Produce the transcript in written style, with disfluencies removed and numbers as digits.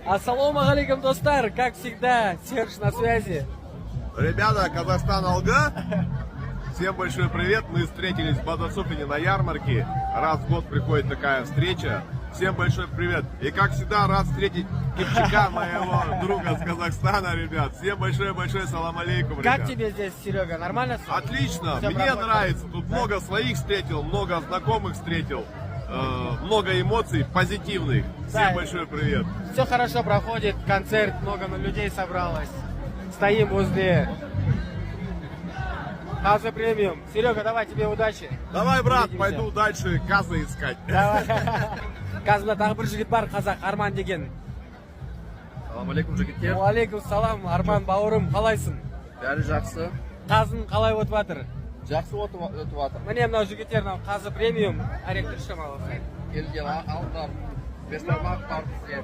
Ассаламу алейкум, достар, как всегда, Серж на связи. Ребята, Казахстан Алга, всем большой привет. Мы встретились в Бадасуфине на ярмарке. Раз в год приходит такая встреча. Всем большой привет. И как всегда, рад встретить Кипчака, моего друга с Казахстана, ребят. Всем большой салам алейкум, ребят. Как тебе здесь, Серега? Нормально все? Отлично, Всё мне проходит? нравится. Тут много своих встретил, много знакомых встретил. Много эмоций позитивных. Всем Да. большой привет. Все хорошо проходит, концерт, много людей собралось. Стоим возле Казы премиум. Серега, давай тебе удачи. Давай, брат, Увидимся. пойду дальше казы искать. Давай. Казымда тағы бір жігіт бар, қазақ, Арман деген. Салам алейкум, жігіттер. Алейкум салам, Арман бауырым, қалайсың? Бәрі жақсы. Қазың қалай өтіп жатыр? Жақсы өтіп жатыр. Міне мынау жігіттер, мынау Қазы премиум. Әрек тұршы маған. Келген алдар, бестармақ бар бізге.